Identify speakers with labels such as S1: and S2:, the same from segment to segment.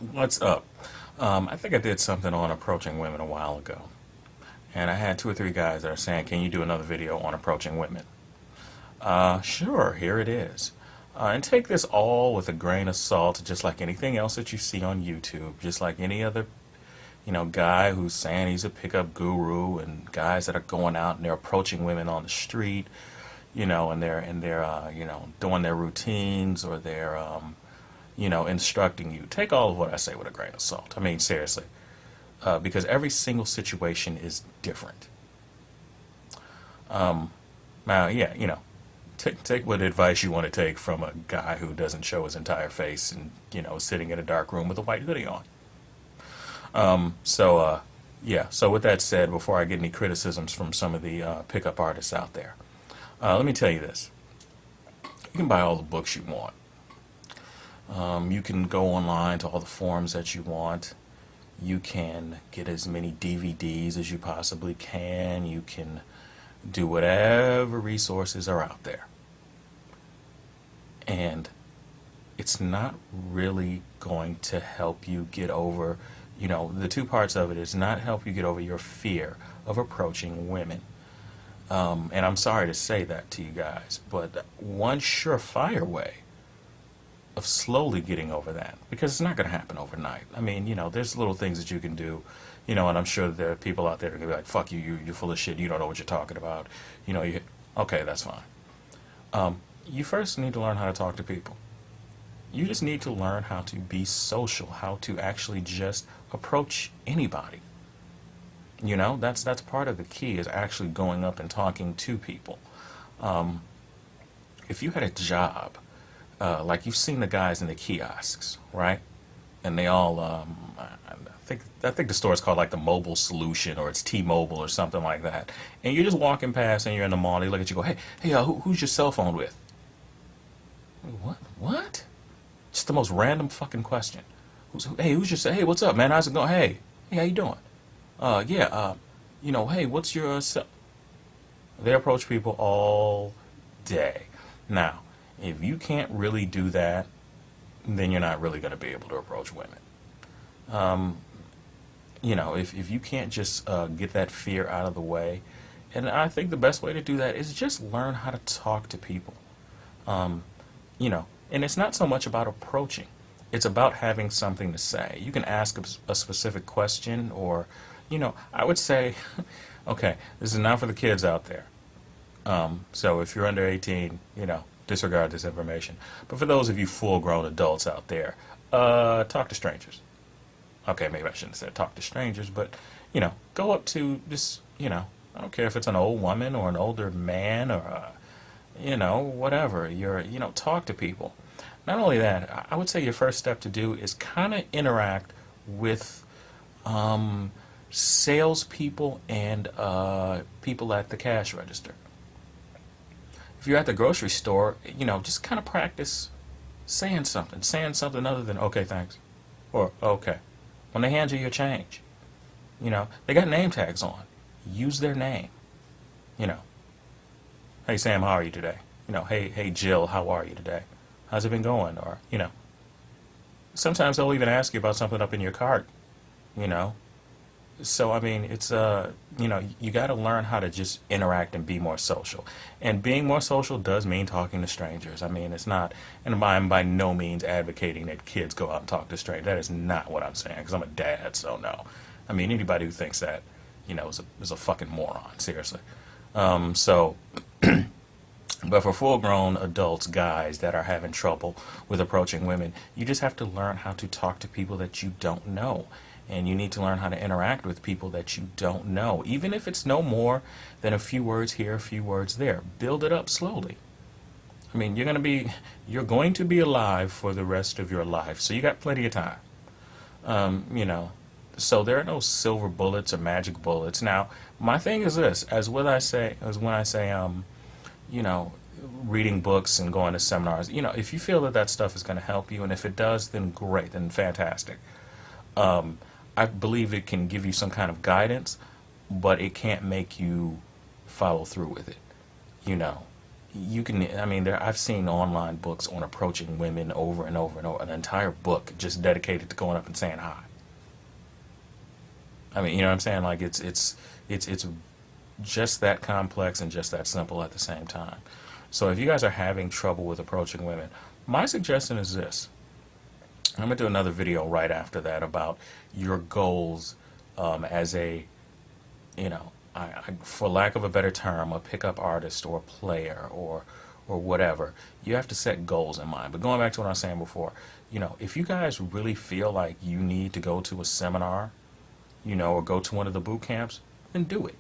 S1: What's up? I think I did something on approaching women a while ago, and I had two or three guys that are saying, "Can you do another video on approaching women?" Sure, here it is. And take this all with a grain of salt, just like anything else that you see on YouTube, just like any other, guy who's saying he's a pickup guru, and guys that are going out and they're approaching women on the street, and they're doing their routines or they're instructing you. Take all of what I say with a grain of salt. I mean, seriously, because every single situation is different. Now, yeah, take what advice you want to take from a guy who doesn't show his entire face and sitting in a dark room with a white hoodie on. Yeah. So with that said, before I get any criticisms from some of the pickup artists out there, let me tell you this: you can buy all the books you want. You can go online to all the forums that you want. You can get as many DVDs as you possibly can. You can do whatever resources are out there. And it's not really going to help you get over, the two parts of it is not help you get over your fear of approaching women. And I'm sorry to say that to you guys, but one surefire way of slowly getting over that, because it's not going to happen overnight. I mean, there's little things that you can do, and I'm sure that there are people out there that are going to be like, fuck you, you're full of shit, you don't know what you're talking about. Okay, that's fine. You first need to learn how to talk to people. You just need to learn how to be social, how to actually just approach anybody. That's part of the key, is actually going up and talking to people. If you had a job, like you've seen the guys in the kiosks, right? And they all, I think the store is called like the Mobile Solution, or it's T-Mobile or something like that. And you're just walking past and you're in the mall. They look at you, go, hey, who's your cell phone with? What? What? Just the most random fucking question. Hey, what's up, man? How's it going? Hey, how you doing? Yeah. Hey, what's your cell? They approach people all day. Now, if you can't really do that, then you're not really going to be able to approach women. If you can't just get that fear out of the way, and I think the best way to do that is just learn how to talk to people. And it's not so much about approaching. It's about having something to say. You can ask a specific question, or, I would say, okay, this is not for the kids out there. So if you're under 18, disregard this information. But for those of you full-grown adults out there, talk to strangers. Okay, maybe I shouldn't have said talk to strangers, but, go up to this, I don't care if it's an old woman or an older man or, whatever. Talk to people. Not only that, I would say your first step to do is kind of interact with salespeople and people at the cash register. If you're at the grocery store, just kind of practice saying something other than, okay, thanks, or okay. When they hand you your change, they got name tags on. Use their name. Hey, Sam, how are you today? Hey, Jill, how are you today? How's it been going? Or, sometimes they'll even ask you about something up in your cart, So, I mean, it's, you got to learn how to just interact and be more social. And being more social does mean talking to strangers. I mean, it's not, and I'm by no means advocating that kids go out and talk to strangers. That is not what I'm saying, because I'm a dad, so no. I mean, anybody who thinks that, is a fucking moron, seriously. So, but for full-grown adults, guys that are having trouble with approaching women, you just have to learn how to talk to people that you don't know. And you need to learn how to interact with people that you don't know, even if it's no more than a few words here, a few words there. Build it up slowly. I mean, you're going to be alive for the rest of your life, so you got plenty of time. So there are no silver bullets or magic bullets. Now, my thing is this: when I say, reading books and going to seminars, if you feel that stuff is going to help you, and if it does, then great, then fantastic. I believe it can give you some kind of guidance, but it can't make you follow through with it. you can, I mean, I've seen online books on approaching women over and over and over, an entire book just dedicated to going up and saying hi. I mean, you know what I'm saying? Like it's just that complex and just that simple at the same time. So if you guys are having trouble with approaching women, my suggestion is this. I'm gonna do another video right after that about your goals as a, you know, for lack of a better term, a pickup artist or a player or whatever. You have to set goals in mind. But going back to what I was saying before, you know, if you guys really feel like you need to go to a seminar, you know, or go to one of the boot camps, then do it.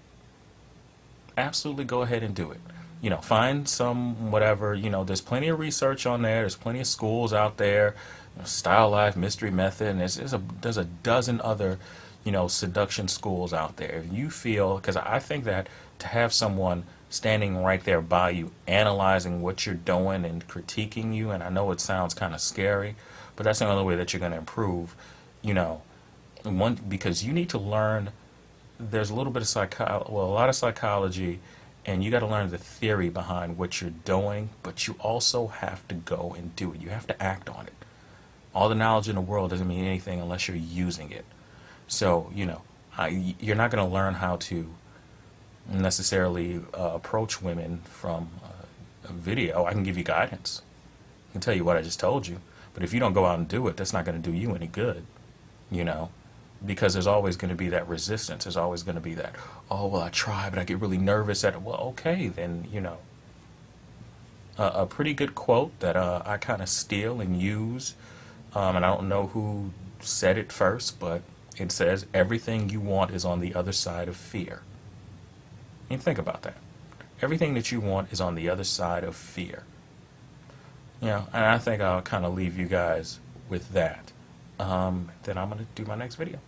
S1: Absolutely go ahead and do it. You know, find some whatever, you know, there's plenty of research on there. There's plenty of schools out there, you know, Style Life, Mystery Method, and there's a dozen other, you know, seduction schools out there. If you feel, because I think that to have someone standing right there by you, analyzing what you're doing and critiquing you, and I know it sounds kind of scary, but that's the only way that you're going to improve, you know, one, because you need to learn. There's a little bit of a lot of psychology, and you got to learn the theory behind what you're doing, but you also have to go and do it. You have to act on it. All the knowledge in the world doesn't mean anything unless you're using it. So, you know, you're not going to learn how to necessarily approach women from a video. I can give you guidance. I can tell you what I just told you. But if you don't go out and do it, that's not going to do you any good, you know, because there's always going to be that resistance. There's always going to be that, oh, well, I try, but I get really nervous at it. Well, okay, then, you know, a pretty good quote that I kind of steal and use, and I don't know who said it first, but it says, everything you want is on the other side of fear. I mean, think about that. Everything that you want is on the other side of fear. You know, and I think I'll kind of leave you guys with that. Then I'm going to do my next video.